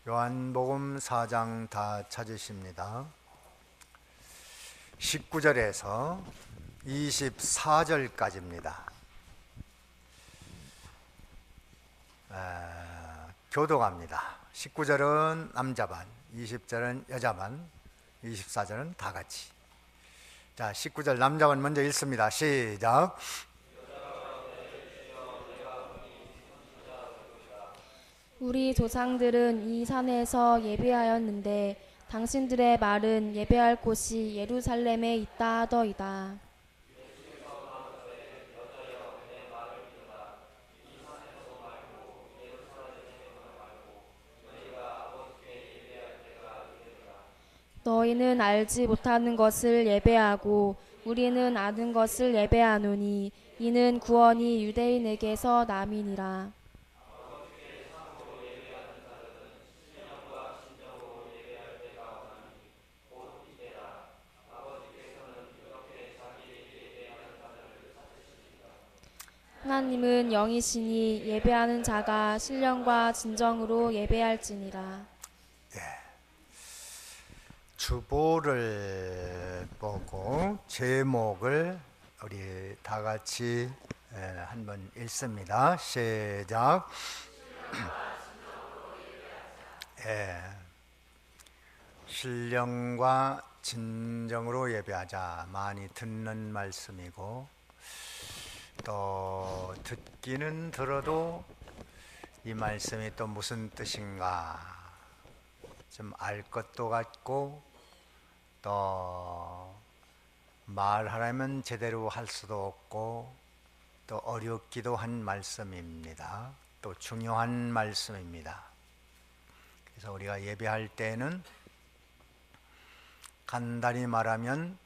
요한복음 4장 다 찾으십니다. 19절에서 24절까지입니다. 교독합니다. 19절은 남자반, 20절은 여자반, 24절은 다 같이. 자, 19절 남자반 먼저 읽습니다. 시작. 우리 조상들은 이 산에서 예배하였는데 당신들의 말은 예배할 곳이 예루살렘에 있다 하더이다. 너희는 알지 못하는 것을 예배하고 우리는 아는 것을 예배하노니 이는 구원이 유대인에게서 남이니라. 하나님은 영이시니 예배하는 자가 신령과 진정으로 예배할지니라. 주보를 보고 제목을 우리 다 같이 한번 읽습니다. 시작. 신령과 진정으로 예배하자. 많이 듣는 말씀이고 또 듣기는 들어도 이 말씀이 또 무슨 뜻인가 좀 알 것도 같고 또 말하려면 제대로 할 수도 없고 또 어렵기도 한 말씀입니다. 또 중요한 말씀입니다. 그래서 우리가 예배할 때는 간단히 말하면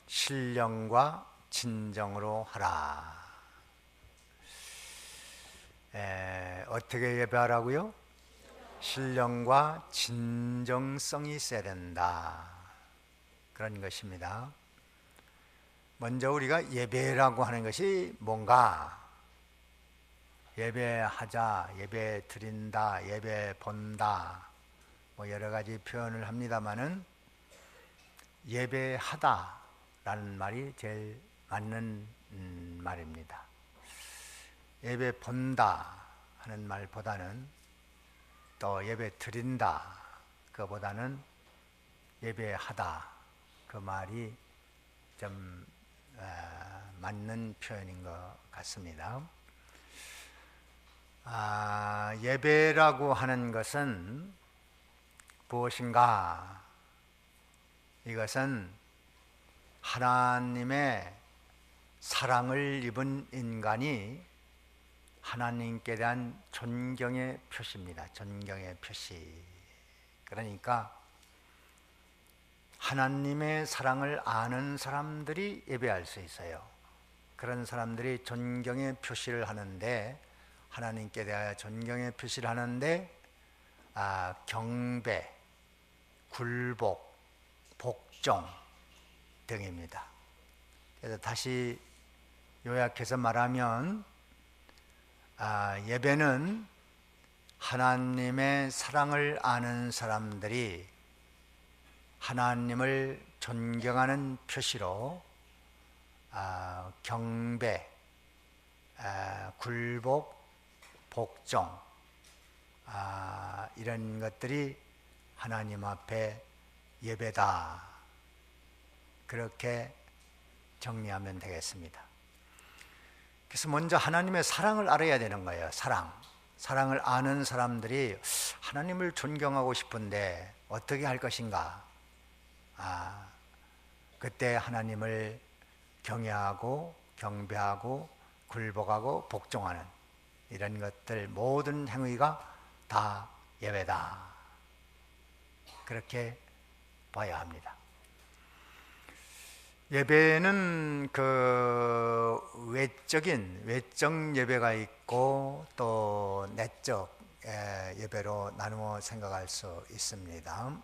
신령과 진정으로 하라. 어떻게 예배하라고요? 신령과 진정성이 있어야 된다. 그런 것입니다. 먼저 우리가 예배라고 하는 것이 뭔가? 예배하자, 예배 드린다, 예배 본다, 뭐 여러 가지 표현을 합니다마는 예배하다라는 말이 제일 맞는 말입니다. 예배 본다 하는 말보다는 또 예배 드린다 그보다는 예배하다 그 말이 좀 맞는 표현인 것 같습니다. 예배라고 하는 것은 무엇인가? 이것은 하나님의 사랑을 입은 인간이 하나님께 대한 존경의 표시입니다. 존경의 표시. 그러니까 하나님의 사랑을 아는 사람들이 예배할 수 있어요. 그런 사람들이 존경의 표시를 하는데 하나님께 대하여 존경의 표시를 하는데 경배, 굴복, 복종 등입니다. 그래서 다시 요약해서 말하면 예배는 하나님의 사랑을 아는 사람들이 하나님을 존경하는 표시로 경배, 굴복, 복종 이런 것들이 하나님 앞에 예배다. 그렇게 정리하면 되겠습니다. 그래서 먼저 하나님의 사랑을 알아야 되는 거예요. 사랑을 아는 사람들이 하나님을 존경하고 싶은데 어떻게 할 것인가? 그때 하나님을 경외하고 경배하고 굴복하고 복종하는 이런 것들 모든 행위가 다 예배다. 그렇게 봐야 합니다. 예배는 외적 예배가 있고 또 내적 예배로 나누어 생각할 수 있습니다.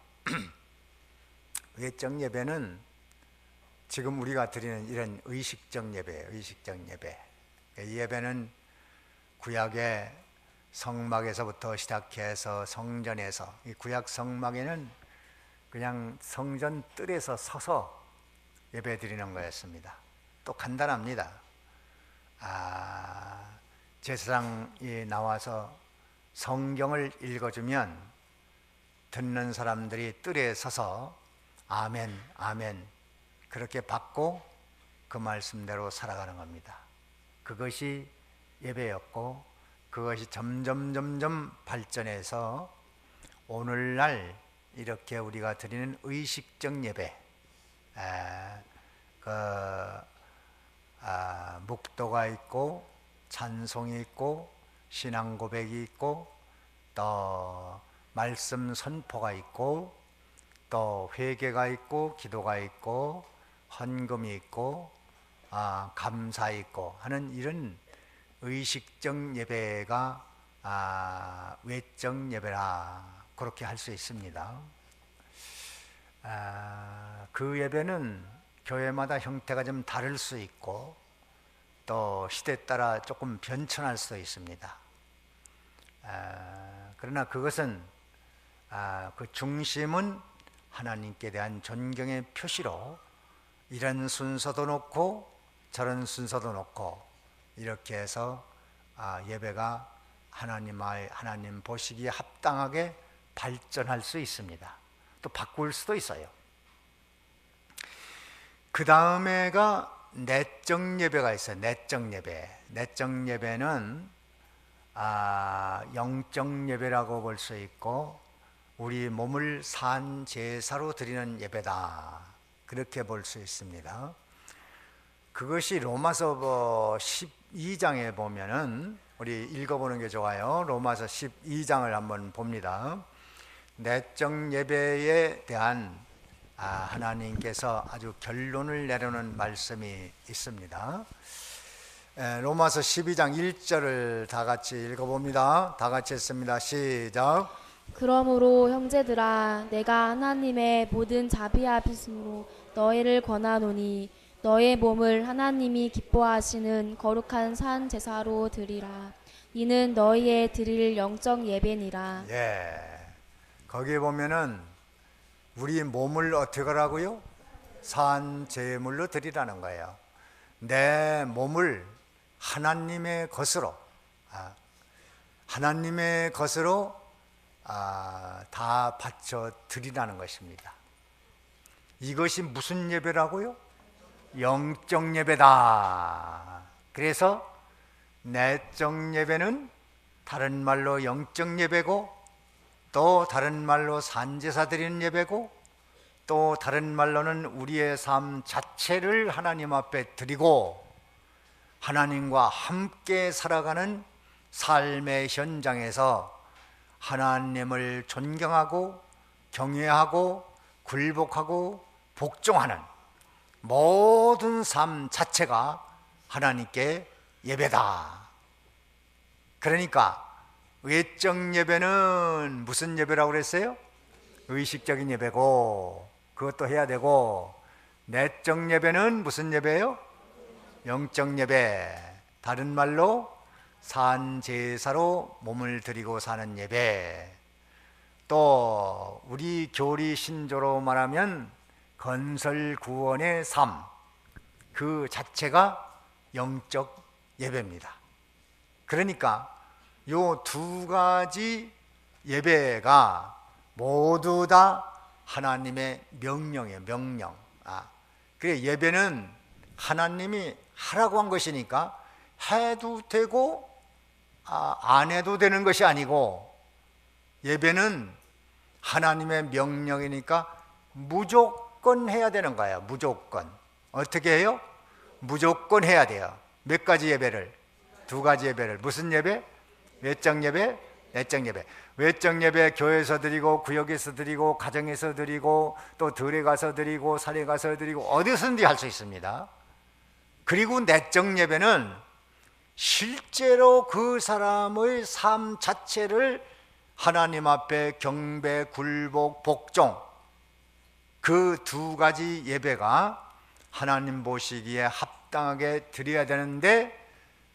외적 예배는 지금 우리가 드리는 이런 의식적 예배. 이 예배는 구약의 성막에서부터 시작해서 성전에서, 이 구약 성막에는 그냥 성전 뜰에서 서서 예배 드리는 거였습니다. 또 간단합니다. 제사장이 나와서 성경을 읽어주면 듣는 사람들이 뜰에 서서 아멘, 아멘 그렇게 받고 그 말씀대로 살아가는 겁니다. 그것이 예배였고, 그것이 점점 발전해서 오늘날 이렇게 우리가 드리는 의식적 예배, 묵도가 있고 찬송이 있고 신앙 고백이 있고 또 말씀 선포가 있고 또 회개가 있고 기도가 있고 헌금이 있고 감사 있고 하는 이런 의식적 예배가 외적 예배라 그렇게 할 수 있습니다. 그 예배는 교회마다 형태가 좀 다를 수 있고 또 시대에 따라 조금 변천할 수도 있습니다. 그러나 그것은 그 중심은 하나님께 대한 존경의 표시로 이런 순서도 놓고 저런 순서도 놓고 이렇게 해서 예배가 하나님 보시기에 합당하게 발전할 수 있습니다. 또 바꿀 수도 있어요. 그 다음에가 내적 예배가 있어요. 내적 예배. 내적 예배는 영적 예배라고 볼 수 있고 우리 몸을 산 제사로 드리는 예배다 그렇게 볼 수 있습니다. 그것이 로마서 12장에 보면은 우리 읽어보는 게 좋아요. 로마서 12장을 한번 봅니다. 내적 예배에 대한 하나님께서 아주 결론을 내려놓은 말씀이 있습니다. 로마서 12장 1절을 다 같이 읽어봅니다. 다 같이 했습니다. 시작. 그러므로 형제들아 내가 하나님의 모든 자비하심으로 너희를 권하노니 너의 몸을 하나님이 기뻐하시는 거룩한 산 제사로 드리라. 이는 너희의 드릴 영적 예배니라. 거기에 보면은 우리 몸을 어떻게 하라고요? 산 제물로 드리라는 거예요. 내 몸을 하나님의 것으로 다 바쳐 드리라는 것입니다. 이것이 무슨 예배라고요? 영적 예배다. 그래서 내적 예배는 다른 말로 영적 예배고 또 다른 말로 산제사 드리는 예배고 또 다른 말로는 우리의 삶 자체를 하나님 앞에 드리고 하나님과 함께 살아가는 삶의 현장에서 하나님을 존경하고 경외하고 굴복하고 복종하는 모든 삶 자체가 하나님께 예배다. 그러니까 외적 예배는 무슨 예배라고 그랬어요? 의식적인 예배고 그것도 해야 되고, 내적 예배는 무슨 예배예요? 영적 예배. 다른 말로 산 제사로 몸을 드리고 사는 예배. 또 우리 교리 신조로 말하면 건설 구원의 삶, 그 자체가 영적 예배입니다. 그러니까 요 두 가지 예배가 모두 다 하나님의 명령이에요. 명령. 그래 예배는 하나님이 하라고 한 것이니까 해도 되고 안 해도 되는 것이 아니고, 예배는 하나님의 명령이니까 무조건 해야 되는 거예요. 무조건. 어떻게 해요? 무조건 해야 돼요. 몇 가지 예배를? 두 가지 예배를. 무슨 예배? 외적 예배, 내적 예배. 외적 예배 교회에서 드리고 구역에서 드리고 가정에서 드리고 또 들에 가서 드리고 산에 가서 드리고 어디서든지 할 수 있습니다. 그리고 내적 예배는 실제로 그 사람의 삶 자체를 하나님 앞에 경배, 굴복, 복종, 그 두 가지 예배가 하나님 보시기에 합당하게 드려야 되는데,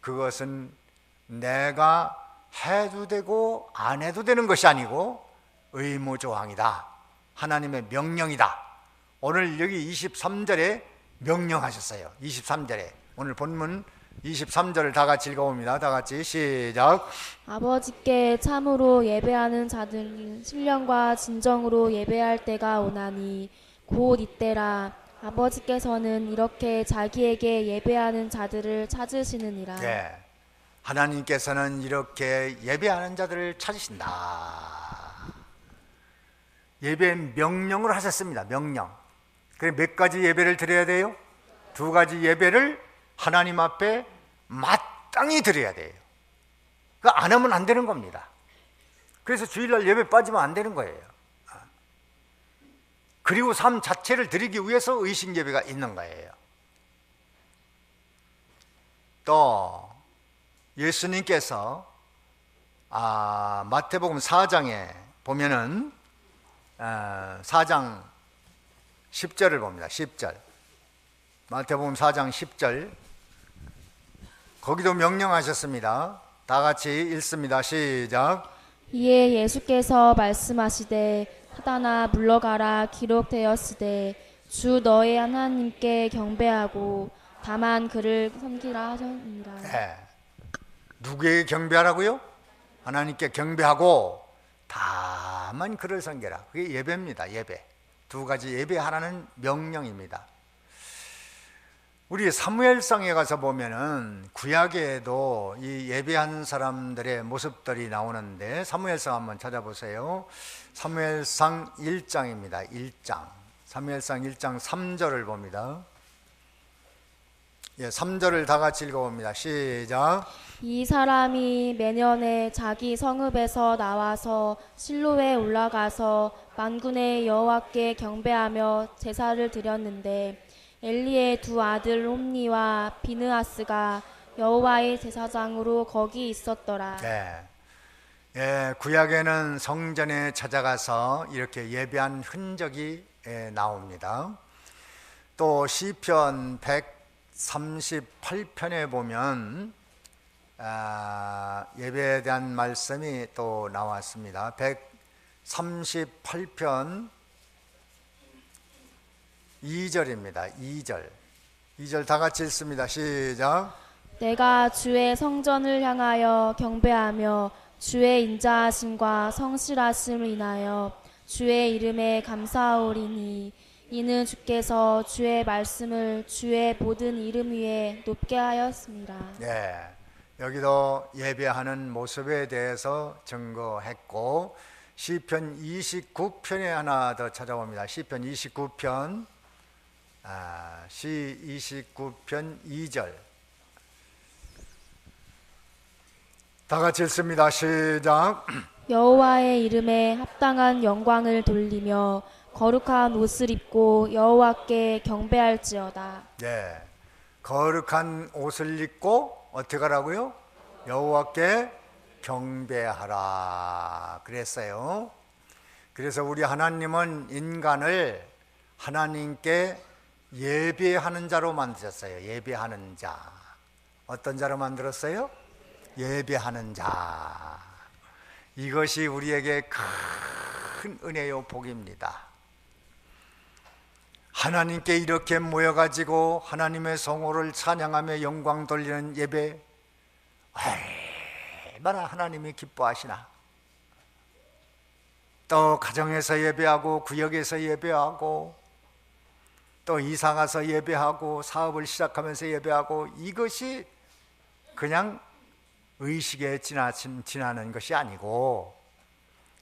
그것은 내가 해도 되고 안 해도 되는 것이 아니고 의무조항이다. 하나님의 명령이다. 오늘 여기 23절에 명령하셨어요. 23절에 오늘 본문 23절을 다 같이 읽어봅니다. 다 같이 시작. 아버지께 참으로 예배하는 자들은 신령과 진정으로 예배할 때가 오나니 곧 이때라. 아버지께서는 이렇게 자기에게 예배하는 자들을 찾으시느니라. 네. 하나님께서는 이렇게 예배하는 자들을 찾으신다. 예배 명령을 하셨습니다. 명령. 그래 몇 가지 예배를 드려야 돼요? 두 가지 예배를 하나님 앞에 마땅히 드려야 돼요. 그거 안 하면 안 되는 겁니다. 그래서 주일날 예배 빠지면 안 되는 거예요. 그리고 삶 자체를 드리기 위해서 의식 예배가 있는 거예요. 또 예수님께서 마태복음 4장에 보면은 4장 10절을 봅니다. 10절. 마태복음 4장 10절. 거기도 명령하셨습니다. 다 같이 읽습니다. 시작. 이에 예수께서 말씀하시되 사단아 물러가라. 기록되었으되 주 너의 하나님께 경배하고 다만 그를 섬기라 하셨느니라. 네. 누구에게 경배하라고요? 하나님께 경배하고 다만 그를 섬겨라. 그게 예배입니다. 예배. 두 가지 예배하라는 명령입니다. 우리 사무엘상에 가서 보면은 구약에도 이 예배한 사람들의 모습들이 나오는데 사무엘상 한번 찾아보세요. 사무엘상 1장입니다. 1장. 사무엘상 1장 3절을 봅니다. 3절을 다 같이 읽어봅니다. 시작. 이 사람이 매년에 자기 성읍에서 나와서 실로에 올라가서 만군의 여호와께 경배하며 제사를 드렸는데 엘리의 두 아들 홈니와 비느하스가 여호와의 제사장으로 거기 있었더라. 네. 구약에는 성전에 찾아가서 이렇게 예배한 흔적이 나옵니다. 또 시편 138편에 보면 예배에 대한 말씀이 또 나왔습니다. 138편 2절입니다. 2절 다 같이 읽습니다. 시작. 내가 주의 성전을 향하여 경배하며 주의 인자하심과 성실하심을 인하여 주의 이름에 감사하오리니 이는 주께서 주의 말씀을 주의 모든 이름 위에 높게 하였습니다. 네, 여기도 예배하는 모습에 대해서 증거했고 시편 29편에 하나 더 찾아봅니다. 시편 29편 시 29편 2절 다 같이 읽습니다. 시작. 여호와의 이름에 합당한 영광을 돌리며 거룩한 옷을 입고 여호와께 경배할지어다. 네, 거룩한 옷을 입고 어떻게 하라고요? 여호와께 경배하라 그랬어요. 그래서 우리 하나님은 인간을 하나님께 예배하는 자로 만드셨어요. 예배하는 자. 어떤 자로 만들었어요? 예배하는 자. 이것이 우리에게 큰 은혜요 복입니다. 하나님께 이렇게 모여가지고 하나님의 성호를 찬양하며 영광 돌리는 예배, 얼마나 하나님이 기뻐하시나. 또 가정에서 예배하고 구역에서 예배하고 또 이사 가서 예배하고 사업을 시작하면서 예배하고, 이것이 그냥 의식에 지나는 것이 아니고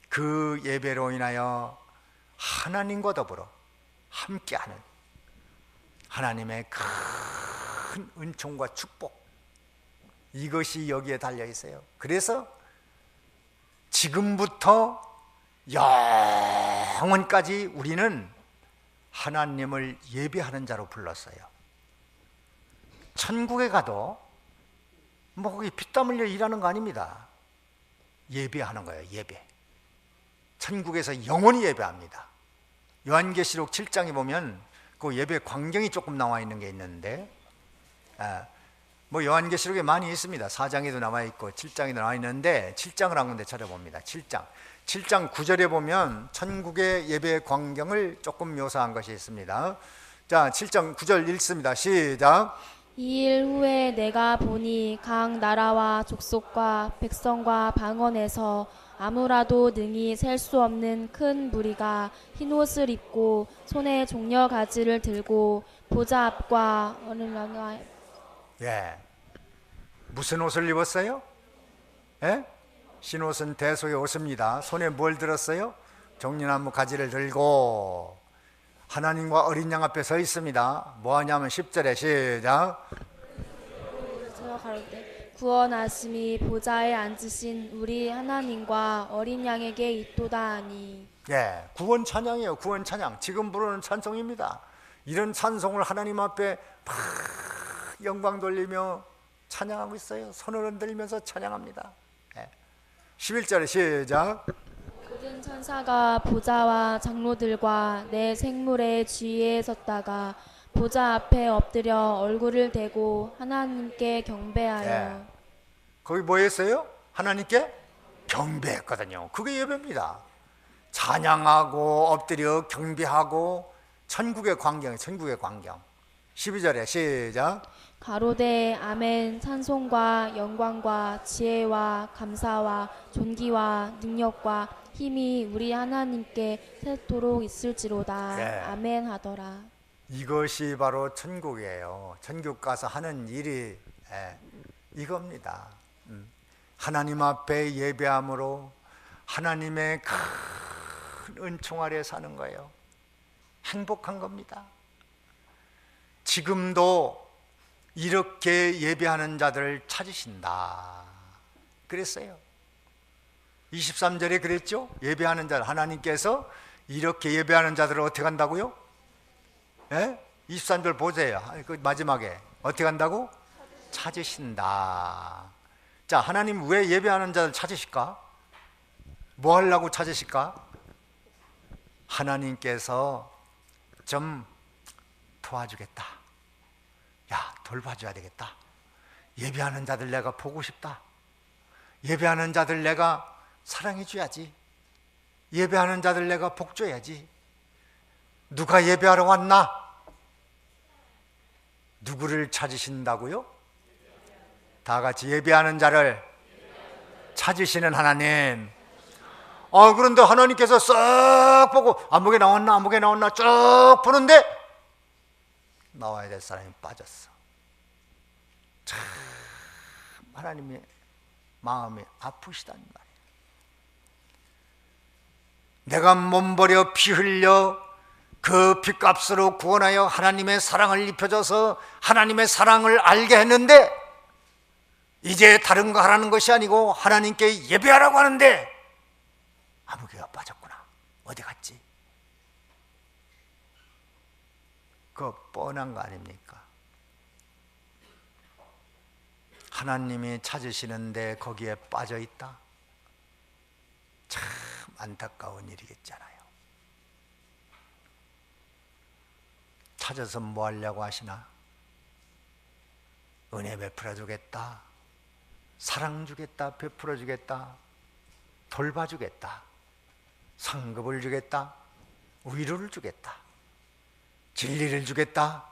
그 예배로 인하여 하나님과 더불어 함께하는 하나님의 큰 은총과 축복, 이것이 여기에 달려 있어요. 그래서 지금부터 영원까지 우리는 하나님을 예배하는 자로 불렀어요. 천국에 가도 뭐 거기 피땀 흘려 일하는 거 아닙니다. 예배하는 거예요. 예배. 천국에서 영원히 예배합니다. 요한계시록 7장에 보면 그 예배 광경이 조금 나와 있는 게 있는데 뭐 요한계시록에 많이 있습니다. 4장에도 나와 있고 7장에도 나와 있는데 7장을 한 군데 찾아봅니다. 7장 9절에 보면 천국의 예배 광경을 조금 묘사한 것이 있습니다. 자, 7장 9절 읽습니다. 시작. 이 일 후에 내가 보니 각 나라와 족속과 백성과 방언에서 아무라도 능히 셀 수 없는 큰 무리가 흰옷을 입고 손에 종려 가지를 들고 보좌 앞과 어느 예. 무슨 옷을 입었어요? 예? 흰옷은 대소의 옷입니다. 손에 뭘 들었어요? 종려나무 가지를 들고 하나님과 어린 양 앞에 서 있습니다. 뭐 하냐면 10절에 시작. 구원하심이 보좌에 앉으신 우리 하나님과 어린 양에게 있도다 하니. 예, 구원 찬양이에요. 구원 찬양. 지금 부르는 찬송입니다. 이런 찬송을 하나님 앞에 막 영광 돌리며 찬양하고 있어요. 손을 흔들면서 찬양합니다. 예. 11절에 시작. 모든 천사가 보좌와 장로들과 내 생물의 주위에 섰다가 보좌 앞에 엎드려 얼굴을 대고 하나님께 경배하여. 예. 거기 뭐 했어요? 하나님께 경배했거든요. 그게 예배입니다. 찬양하고 엎드려 경배하고 천국의 광경. 12절에 시작. 가로되 아멘. 찬송과 영광과 지혜와 감사와 존귀와 능력과 힘이 우리 하나님께 새토록 있을지로다. 네. 아멘 하더라. 이것이 바로 천국이에요. 천국 가서 하는 일이 이겁니다. 하나님 앞에 예배함으로 하나님의 큰 은총 아래 사는 거예요. 행복한 겁니다. 지금도 이렇게 예배하는 자들을 찾으신다 그랬어요. 23절에 그랬죠. 예배하는 자들, 하나님께서 이렇게 예배하는 자들을 어떻게 한다고요? 23절 보세요. 그 마지막에 어떻게 한다고? 찾으신다. 자, 하나님 왜 예배하는 자들 찾으실까? 뭐 하려고 찾으실까? 하나님께서 좀 도와주겠다. 야, 돌봐줘야 되겠다. 예배하는 자들 내가 보고 싶다. 예배하는 자들 내가 사랑해줘야지. 예배하는 자들 내가 복줘야지. 누가 예배하러 왔나? 누구를 찾으신다고요? 다 같이 예배하는 자를 찾으시는 하나님. 그런데 하나님께서 싹 보고 안목에 나왔나 쭉 보는데 나와야 될 사람이 빠졌어. 참 하나님의 마음이 아프시단 말이에요. 내가 몸버려 피 흘려 그 피값으로 구원하여 하나님의 사랑을 입혀줘서 하나님의 사랑을 알게 했는데 이제 다른 거 하라는 것이 아니고 하나님께 예배하라고 하는데 아무개가 빠졌구나. 어디 갔지? 그거 뻔한 거 아닙니까? 하나님이 찾으시는데 거기에 빠져 있다. 참 안타까운 일이겠잖아요. 찾아서 뭐 하려고 하시나? 은혜 베풀어 주겠다, 사랑 주겠다, 베풀어 주겠다, 돌봐주겠다, 상급을 주겠다, 위로를 주겠다, 진리를 주겠다,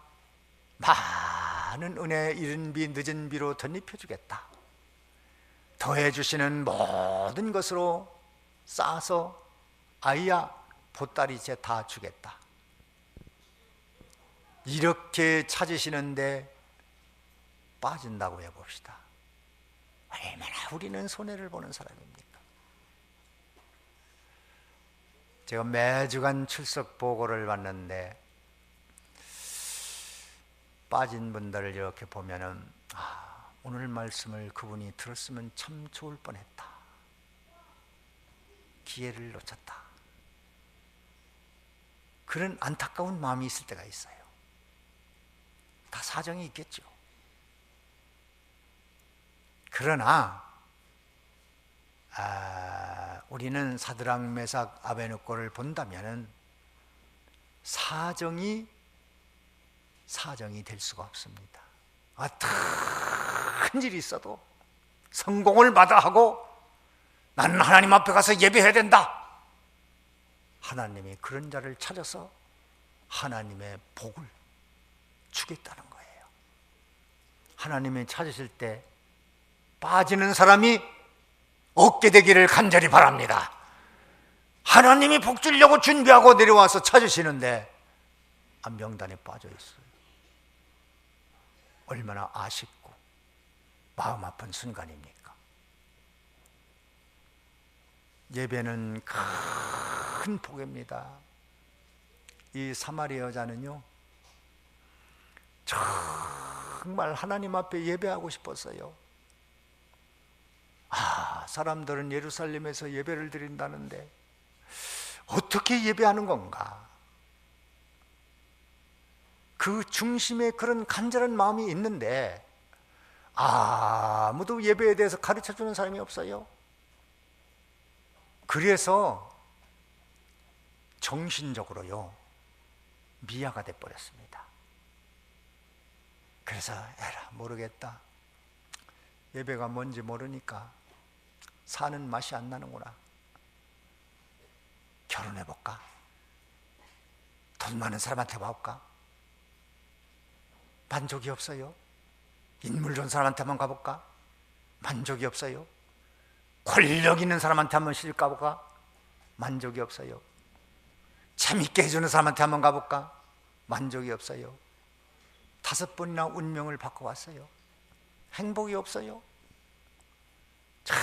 많은 은혜 이른 비 늦은 비로 덧입혀 주겠다, 더해 주시는 모든 것으로 쌓아서 아이야 보따리째 다 주겠다. 이렇게 찾으시는데 빠진다고 해봅시다. 얼마나 우리는 손해를 보는 사람입니까? 제가 매주간 출석 보고를 받는데 빠진 분들을 이렇게 보면은 오늘 말씀을 그분이 들었으면 참 좋을 뻔했다, 기회를 놓쳤다, 그런 안타까운 마음이 있을 때가 있어요. 다 사정이 있겠죠. 그러나 우리는 사드락 메삭 아베느고를 본다면은 사정이 될 수가 없습니다. 큰 일이 있어도 성공을 마다하고 나는 하나님 앞에 가서 예배해야 된다. 하나님이 그런 자를 찾아서 하나님의 복을 주겠다는 거예요. 하나님이 찾으실 때 빠지는 사람이 없게 되기를 간절히 바랍니다. 하나님이 복 주려고 준비하고 내려와서 찾으시는데 명단에 빠져 있어요. 얼마나 아쉽고 마음 아픈 순간입니까? 예배는 큰 복입니다. 이 사마리아 여자는요, 정말 하나님 앞에 예배하고 싶었어요. 사람들은 예루살렘에서 예배를 드린다는데 어떻게 예배하는 건가? 그 중심에 그런 간절한 마음이 있는데 아무도 예배에 대해서 가르쳐주는 사람이 없어요. 그래서 정신적으로요 미아가 돼버렸습니다. 그래서 에라 모르겠다, 예배가 뭔지 모르니까 사는 맛이 안 나는구나, 결혼해볼까? 돈 많은 사람한테 봐볼까? 만족이 없어요. 인물 좋은 사람한테만 가볼까? 만족이 없어요. 권력 있는 사람한테 한번 가볼까? 만족이 없어요. 재밌게 해주는 사람한테 한번 가볼까? 만족이 없어요. 5번이나 운명을 바꿔왔어요. 행복이 없어요. 참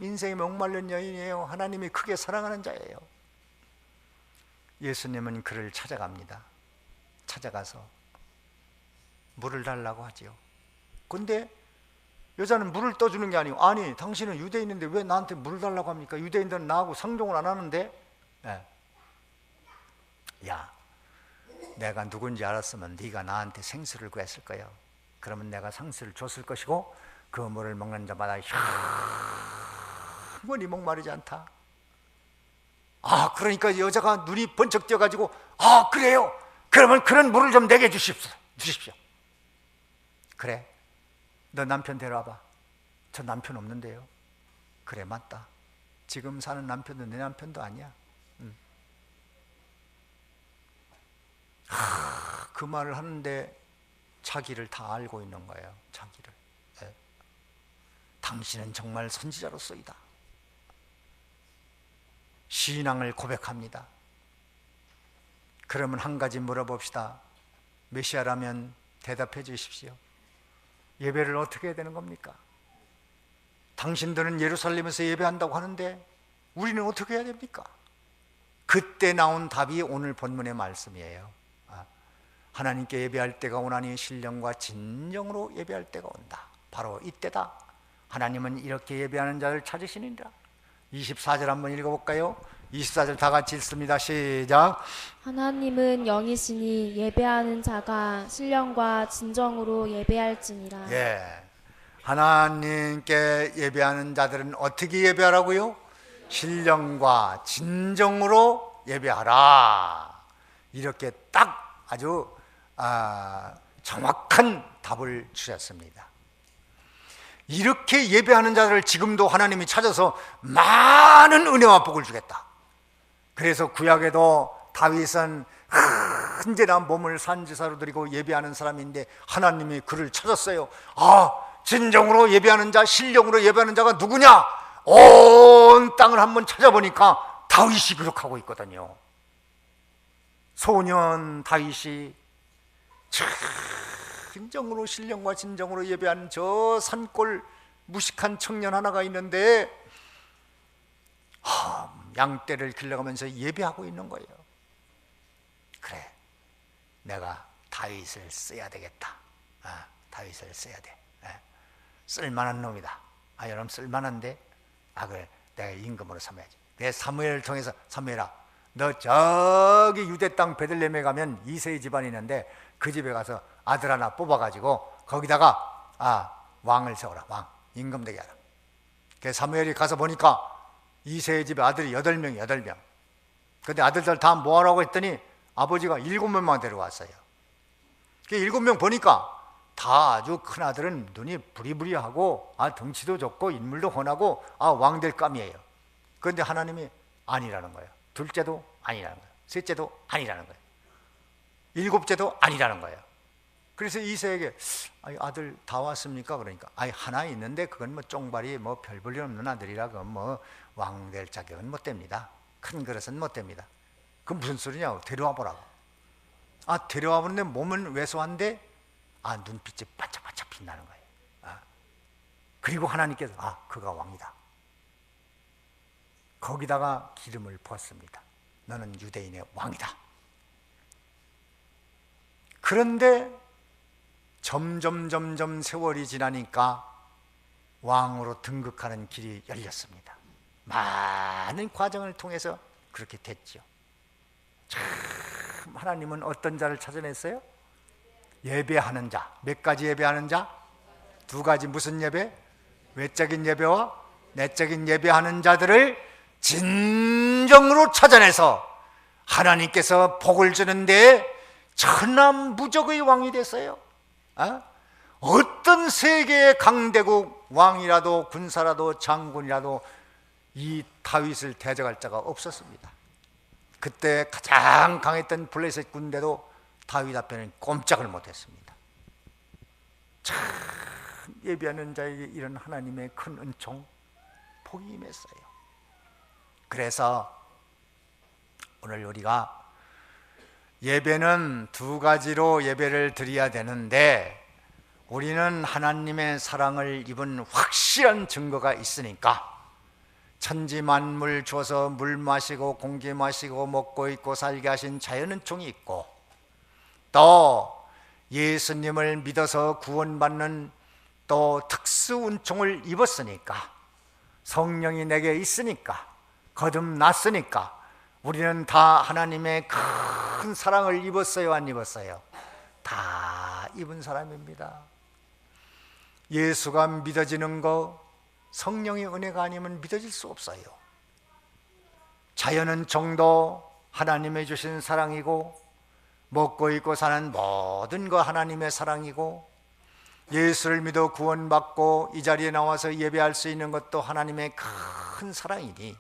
인생에 목말른 여인이에요. 하나님이 크게 사랑하는 자예요. 예수님은 그를 찾아갑니다. 찾아가서 물을 달라고 하지요. 근데 여자는 물을 떠주는 게 아니고, 아니 당신은 유대인인데 왜 나한테 물을 달라고 합니까? 유대인들은 나하고 상종을 안 하는데. 야, 내가 누군지 알았으면 네가 나한테 생수를 구했을 거예요. 그러면 내가 상수를 줬을 것이고 그 물을 먹는 자마다 영원히 목마르지 않다. 그러니까 여자가 눈이 번쩍 띄어가지고 그래요, 그러면 그런 물을 좀 내게 주십시오. 그래, 너 남편 데려와봐. 저 남편 없는데요. 그래, 맞다. 지금 사는 남편도 내 남편도 아니야. 그 말을 하는데 자기를 다 알고 있는 거예요. 자기를. 당신은 정말 선지자로서이다. 신앙을 고백합니다. 그러면 한 가지 물어봅시다. 메시아라면 대답해 주십시오. 예배를 어떻게 해야 되는 겁니까? 당신들은 예루살렘에서 예배한다고 하는데 우리는 어떻게 해야 됩니까? 그때 나온 답이 오늘 본문의 말씀이에요. 하나님께 예배할 때가 오나니 신령과 진정으로 예배할 때가 온다. 바로 이때다. 하나님은 이렇게 예배하는 자를 찾으시니라. 24절 한번 읽어볼까요? 24절 다 같이 읽습니다. 시작. 하나님은 영이시니 예배하는 자가 신령과 진정으로 예배할지니라. 하나님께 예배하는 자들은 어떻게 예배하라고요? 신령과 진정으로 예배하라. 이렇게 딱 아주 정확한 답을 주셨습니다. 이렇게 예배하는 자들을 지금도 하나님이 찾아서 많은 은혜와 복을 주겠다. 그래서 구약에도 다윗은 언제나 몸을 산지사로 드리고 예배하는 사람인데 하나님이 그를 찾았어요. 진정으로 예배하는 자, 신령으로 예배하는 자가 누구냐? 온 땅을 한번 찾아보니까 다윗이 기록하고 있거든요. 소년 다윗이 진정으로 신령과 진정으로 예배하는 저 산골 무식한 청년 하나가 있는데 양떼를 길러가면서 예배하고 있는 거예요. 그래, 내가 다윗을 써야 되겠다. 다윗을 써야 돼. 쓸만한 놈이다. 여러분 쓸만한데 그래, 내가 임금으로 삼아야지. 내 사무엘을 통해서, 사무엘아, 너 저기 유대 땅 베들레헴에 가면 이세의 집안이 있는데 그 집에 가서 아들 하나 뽑아가지고 거기다가 왕을 세워라. 왕, 임금 되게 하라. 그래서 사무엘이 가서 보니까 이세의 집에 아들이 8명. 근데 아들들 다 뭐하라고 했더니 아버지가 7명만 데려왔어요. 그 7명 보니까 다 아주 큰 아들은 눈이 부리부리하고 덩치도 좋고 인물도 훤하고 왕될 감이에요. 그런데 하나님이 아니라는 거예요. 둘째도 아니라는 거예요. 셋째도 아니라는 거예요. 일곱째도 아니라는 거예요. 그래서 이세에게 아들 다 왔습니까? 그러니까 하나 있는데 그건 뭐 쫑발이 뭐 별 볼 일 없는 아들이라 그건 뭐 왕될 자격은 못 됩니다. 큰 그릇은 못 됩니다. 그건 무슨 소리냐고. 데려와 보라고. 데려와 보는데 몸은 왜소한데 눈빛이 반짝반짝 빛나는 거예요. 그리고 하나님께서 그가 왕이다. 거기다가 기름을 부었습니다. 너는 유대인의 왕이다. 그런데 점점 세월이 지나니까 왕으로 등극하는 길이 열렸습니다. 많은 과정을 통해서 그렇게 됐죠. 참 하나님은 어떤 자를 찾아냈어요? 예배하는 자. 몇 가지 예배하는 자? 두 가지. 무슨 예배? 외적인 예배와 내적인 예배하는 자들을 진정으로 찾아내서 하나님께서 복을 주는데 천하무적의 왕이 됐어요. 어떤 세계의 강대국 왕이라도 군사라도 장군이라도 이 다윗을 대적할 자가 없었습니다. 그때 가장 강했던 블레셋 군대도 다윗 앞에는 꼼짝을 못했습니다. 참 예배하는 자에게 이런 하나님의 큰 은총, 복이 임했어요. 그래서 오늘 우리가 예배는 두 가지로 예배를 드려야 되는데 우리는 하나님의 사랑을 입은 확실한 증거가 있으니까 천지 만물 줘서 물 마시고 공기 마시고 먹고 있고 살게 하신 자연은총이 있고 또 예수님을 믿어서 구원받는 또 특수 은총을 입었으니까 성령이 내게 있으니까 거듭났으니까 우리는 다 하나님의 큰 사랑을 입었어요, 안 입었어요? 다 입은 사람입니다. 예수가 믿어지는 거 성령의 은혜가 아니면 믿어질 수 없어요. 자연은 정도 하나님의 주신 사랑이고 먹고 입고 사는 모든 거 하나님의 사랑이고 예수를 믿어 구원받고 이 자리에 나와서 예배할 수 있는 것도 하나님의 큰 사랑이니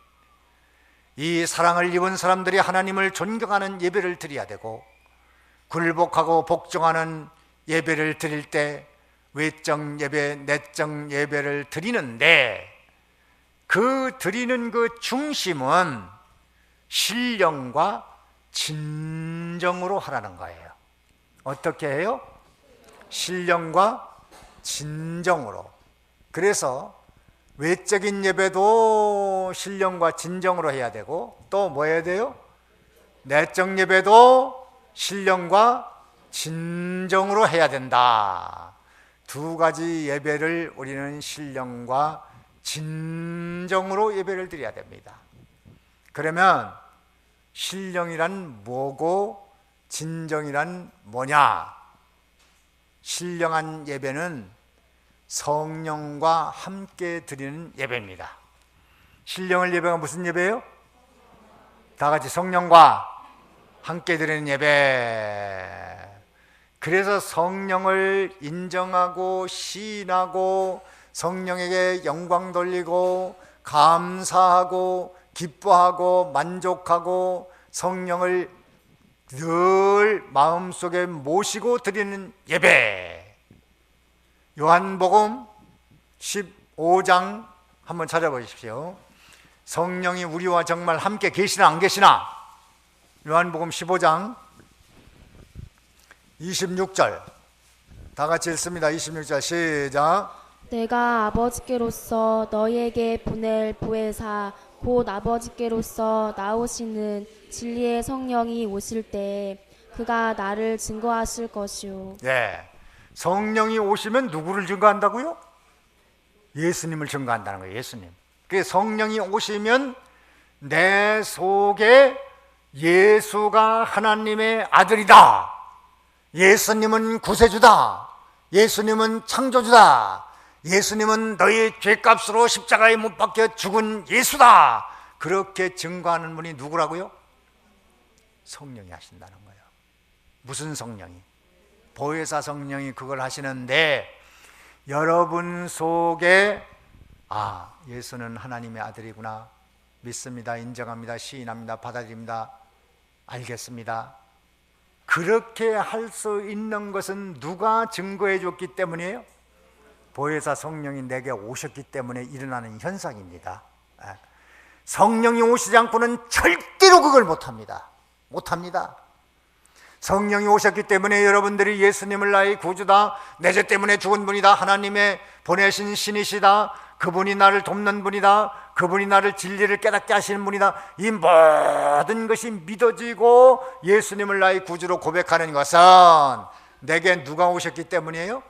이 사랑을 입은 사람들이 하나님을 존경하는 예배를 드려야 되고 굴복하고 복종하는 예배를 드릴 때 외적 예배, 내적 예배를 드리는데 그 드리는 그 중심은 신령과 진정으로 하라는 거예요. 어떻게 해요? 신령과 진정으로. 그래서 외적인 예배도 신령과 진정으로 해야 되고 또 뭐 해야 돼요? 내적 예배도 신령과 진정으로 해야 된다. 두 가지 예배를 우리는 신령과 진정으로 예배를 드려야 됩니다. 그러면 신령이란 뭐고 진정이란 뭐냐? 신령한 예배는 성령과 함께 드리는 예배입니다. 신령을 예배가 무슨 예배예요? 다 같이 성령과 함께 드리는 예배. 그래서 성령을 인정하고 시인하고 성령에게 영광 돌리고 감사하고 기뻐하고 만족하고 성령을 늘 마음속에 모시고 드리는 예배. 요한복음 15장 한번 찾아보십시오. 성령이 우리와 정말 함께 계시나 안 계시나? 요한복음 15장 26절 다 같이 읽습니다. 26절 시작. 내가 아버지께로서 너희에게 보낼 보혜사 곧 아버지께로서 나오시는 진리의 성령이 오실 때 그가 나를 증거하실 것이요. 네, 성령이 오시면 누구를 증거한다고요? 예수님을 증거한다는 거예요. 예수님. 그 성령이 오시면 내 속에 예수가 하나님의 아들이다. 예수님은 구세주다. 예수님은 창조주다. 예수님은 너희 죄값으로 십자가에 못 박혀 죽은 예수다. 그렇게 증거하는 분이 누구라고요? 성령이 하신다는 거예요. 무슨 성령이? 보혜사 성령이 그걸 하시는데, 여러분 속에 예수는 하나님의 아들이구나, 믿습니다, 인정합니다, 시인합니다, 받아들입니다, 알겠습니다, 그렇게 할 수 있는 것은 누가 증거해 줬기 때문이에요? 보혜사 성령이 내게 오셨기 때문에 일어나는 현상입니다. 성령이 오시지 않고는 절대로 그걸 못합니다. 성령이 오셨기 때문에 여러분들이 예수님을 나의 구주다, 내 죄 때문에 죽은 분이다, 하나님의 보내신 신이시다, 그분이 나를 돕는 분이다, 그분이 나를 진리를 깨닫게 하시는 분이다, 이 모든 것이 믿어지고 예수님을 나의 구주로 고백하는 것은 내게 누가 오셨기 때문이에요?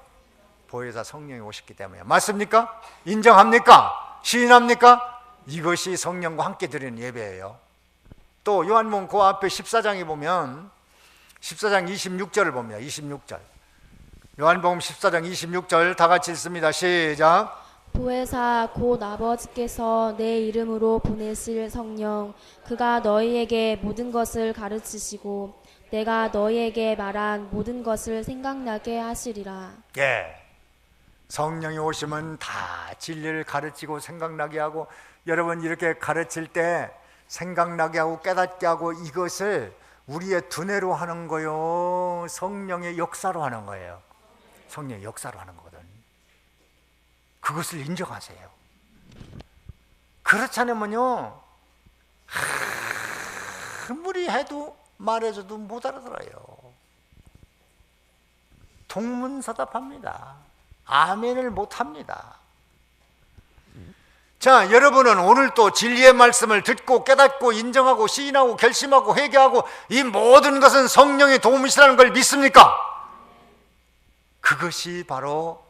보혜사 성령이 오셨기 때문이에요. 맞습니까? 인정합니까? 시인합니까? 이것이 성령과 함께 드리는 예배예요. 또 요한복음 그 앞에 14장에 보면 14장 26절을 봅니다. 26절. 요한복음 14장 26절 다 같이 읽습니다. 시작. 보혜사 곧 아버지께서 내 이름으로 보내실 성령, 그가 너희에게 모든 것을 가르치시고 내가 너희에게 말한 모든 것을 생각나게 하시리라. 예. 성령이 오시면 다 진리를 가르치고 생각나게 하고, 여러분 이렇게 가르칠 때 생각나게 하고 깨닫게 하고, 이것을 우리의 두뇌로 하는 거요, 성령의 역사로 하는 거예요. 성령의 역사로 하는 거거든. 그것을 인정하세요. 그렇지 않으면요, 아무리 해도 말해줘도 못 알아들어요. 동문서답합니다. 아멘을 못합니다. 자, 여러분은 오늘 또 진리의 말씀을 듣고 깨닫고 인정하고 시인하고 결심하고 회개하고, 이 모든 것은 성령의 도움이시라는 걸 믿습니까? 그것이 바로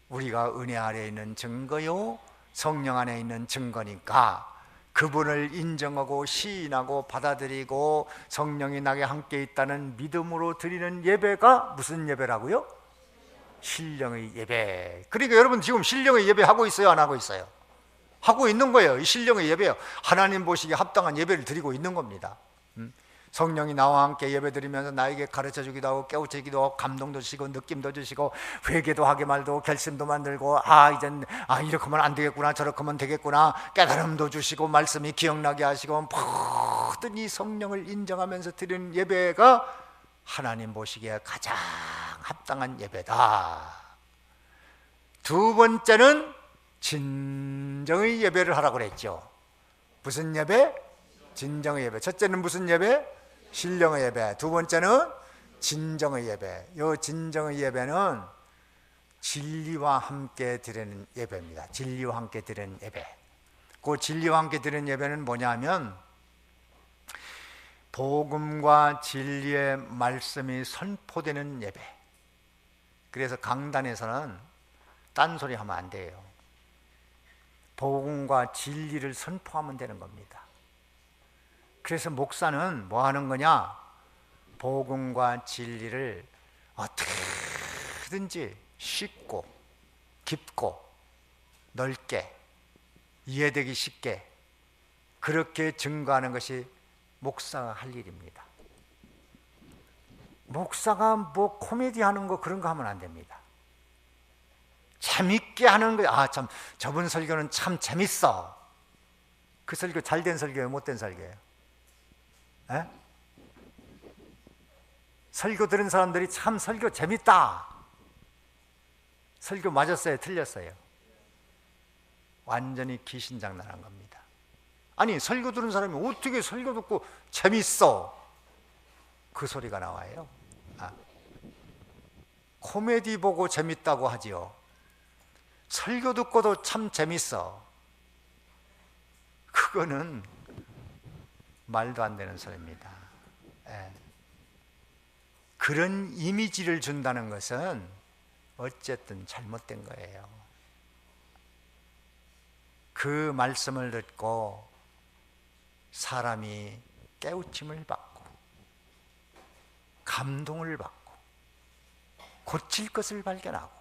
우리가 은혜 아래에 있는 증거요, 성령 안에 있는 증거니까, 그분을 인정하고 시인하고 받아들이고 성령이 나게 함께 있다는 믿음으로 드리는 예배가 무슨 예배라고요? 신령의 예배. 그러니까 여러분 지금 신령의 예배 하고 있어요, 안 하고 있어요? 하고 있는 거예요. 이 신령의 예배요, 하나님 보시기에 합당한 예배를 드리고 있는 겁니다. 성령이 나와 함께 예배 드리면서 나에게 가르쳐 주기도 하고 깨우치기도 하고 감동도 주시고 느낌도 주시고 회개도 하게 말도 결심도 만들고, 이젠 이렇게 하면 안 되겠구나, 저렇게 하면 되겠구나, 깨달음도 주시고 말씀이 기억나게 하시고, 모든 이 성령을 인정하면서 드리는 예배가 하나님 보시기에 가장 합당한 예배다. 두 번째는 진정의 예배를 하라고 그랬죠. 무슨 예배? 진정의 예배. 첫째는 무슨 예배? 신령의 예배. 두 번째는 진정의 예배. 이 진정의 예배는 진리와 함께 드리는 예배입니다. 진리와 함께 드리는 예배. 그 진리와 함께 드리는 예배는 뭐냐면, 복음과 진리의 말씀이 선포되는 예배. 그래서 강단에서는 딴소리 하면 안 돼요. 복음과 진리를 선포하면 되는 겁니다. 그래서 목사는 뭐 하는 거냐? 복음과 진리를 어떻게든지 쉽고 깊고 넓게 이해되기 쉽게 그렇게 증거하는 것이 목사가 할 일입니다. 목사가 뭐 코미디 하는 거 그런 거 하면 안 됩니다. 재밌게 하는 거. 참 저번 설교는 참 재밌어. 그 설교 잘된 설교예요, 못된 설교예요? 에? 설교 들은 사람들이 참 설교 재밌다. 설교 맞았어요, 틀렸어요? 완전히 기신장난한 겁니다. 아니, 설교 들은 사람이 어떻게 설교 듣고 재밌어? 그 소리가 나와요. 코미디 보고 재밌다고 하지요. 설교 듣고도 참 재밌어. 그거는 말도 안 되는 소리입니다. 그런 이미지를 준다는 것은 어쨌든 잘못된 거예요. 그 말씀을 듣고 사람이 깨우침을 받고 감동을 받고 고칠 것을 발견하고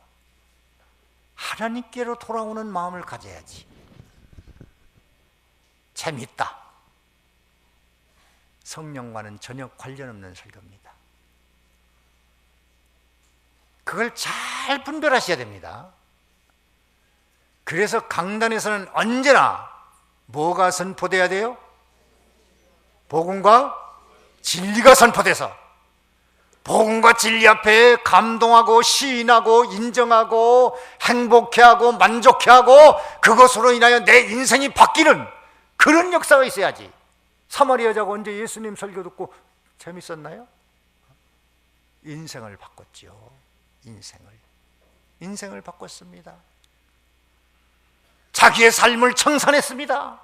하나님께로 돌아오는 마음을 가져야지. 재밌다. 성령과는 전혀 관련 없는 설교입니다. 그걸 잘 분별하셔야 됩니다. 그래서 강단에서는 언제나 뭐가 선포돼야 돼요? 복음과 진리가 선포돼서 복음과 진리 앞에 감동하고 시인하고 인정하고 행복해하고 만족해하고 그것으로 인하여 내 인생이 바뀌는 그런 역사가 있어야지. 사마리아 여자가 언제 예수님 설교 듣고 재밌었나요? 인생을 바꿨죠. 인생을 바꿨습니다. 자기의 삶을 청산했습니다.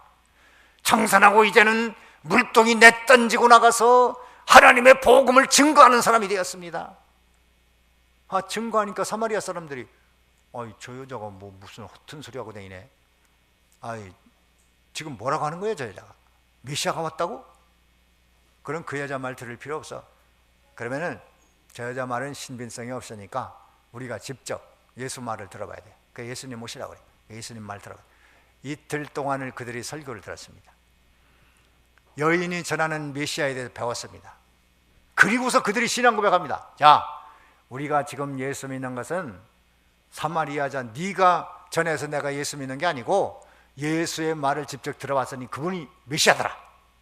청산하고 이제는 물동이 내던지고 나가서 하나님의 복음을 증거하는 사람이 되었습니다. 증거하니까 사마리아 사람들이 저 여자가 뭐 무슨 허튼 소리 하고 다니네. 지금 뭐라고 하는 거예요, 저 여자가? 메시아가 왔다고? 그럼 그 여자 말 들을 필요 없어. 그러면은 저 여자 말은 신빙성이 없으니까 우리가 직접 예수 말을 들어봐야 돼. 그 예수님 모시라고 그래. 예수님 말 들어봐. 이틀 동안을 그들이 설교를 들었습니다. 여인이 전하는 메시아에 대해서 배웠습니다. 그리고서 그들이 신앙 고백합니다. 자, 우리가 지금 예수 믿는 것은 사마리아자 네가 전해서 내가 예수 믿는 게 아니고 예수의 말을 직접 들어봤으니 그분이 메시아더라.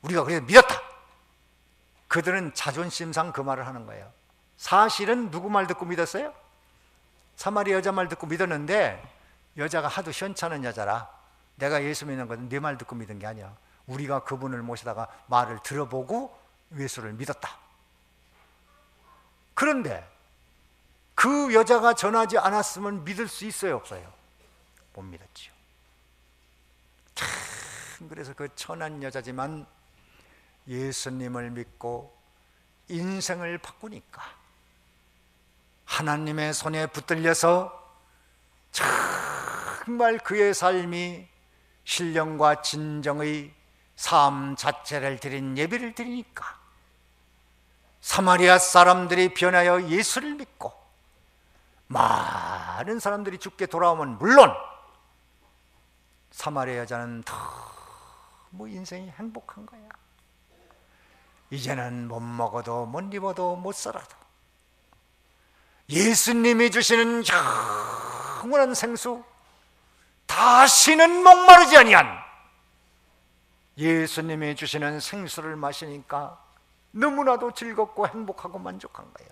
우리가 그래서 믿었다. 그들은 자존심상 그 말을 하는 거예요. 사실은 누구 말 듣고 믿었어요? 사마리아 여자 말 듣고 믿었는데 여자가 하도 현찮은 여자라 내가 예수 믿는 것은 네 말 듣고 믿은 게 아니야. 우리가 그분을 모시다가 말을 들어보고 예수를 믿었다. 그런데 그 여자가 전하지 않았으면 믿을 수 있어요, 없어요? 못 믿었지요. 참, 그래서 그 천한 여자지만 예수님을 믿고 인생을 바꾸니까 하나님의 손에 붙들려서 정말 그의 삶이 신령과 진정의 삶 자체를 드린 예배를 드리니까 사마리아 사람들이 변하여 예수를 믿고 많은 사람들이 죽게 돌아오면 물론 사마리아 여자는 너무 인생이 행복한 거야. 이제는 못 먹어도 못 입어도 못 살아도 예수님이 주시는 영원한 생수, 다시는 목마르지 아니한 예수님이 주시는 생수를 마시니까 너무나도 즐겁고 행복하고 만족한 거예요.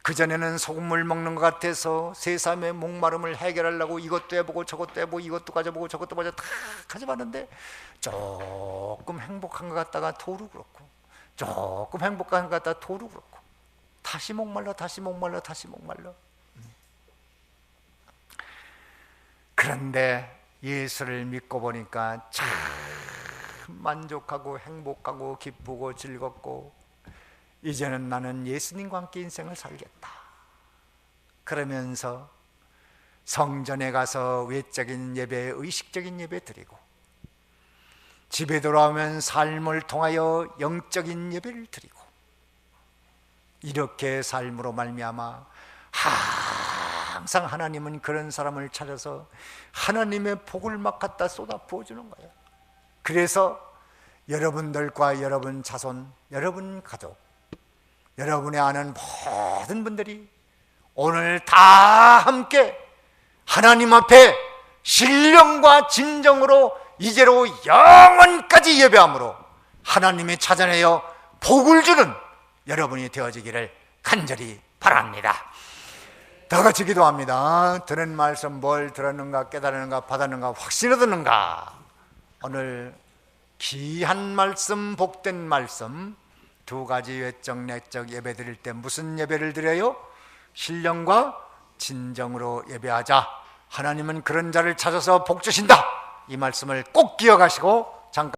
그전에는 소금물 먹는 것 같아서 세상의 목마름을 해결하려고 이것도 해보고 저것도 해보고 이것도 가져보고 저것도 다 가져봤는데 조금 행복한 것 같다가 토로 그렇고 조금 행복한 것 같다가 토로 그렇고 다시 목말라 다시 목말라 다시 목말라. 그런데 예수를 믿고 보니까 참 만족하고 행복하고 기쁘고 즐겁고 이제는 나는 예수님과 함께 인생을 살겠다. 그러면서 성전에 가서 외적인 예배, 의식적인 예배 드리고 집에 돌아오면 삶을 통하여 영적인 예배를 드리고 이렇게 삶으로 말미암아 항상 하나님은 그런 사람을 찾아서 하나님의 복을 막 갖다 쏟아 부어주는 거예요. 그래서 여러분들과 여러분 자손, 여러분 가족, 여러분의 아는 모든 분들이 오늘 다 함께 하나님 앞에 신령과 진정으로 이제로 영원까지 예배함으로 하나님이 찾아내어 복을 주는 여러분이 되어지기를 간절히 바랍니다. 다 같이 기도합니다. 들은 말씀 뭘 들었는가 깨달았는가 받았는가 확신 얻었는가. 오늘 귀한 말씀 복된 말씀 두 가지 외적 내적 예배 드릴 때 무슨 예배를 드려요? 신령과 진정으로 예배하자. 하나님은 그런 자를 찾아서 복 주신다. 이 말씀을 꼭 기억하시고 잠깐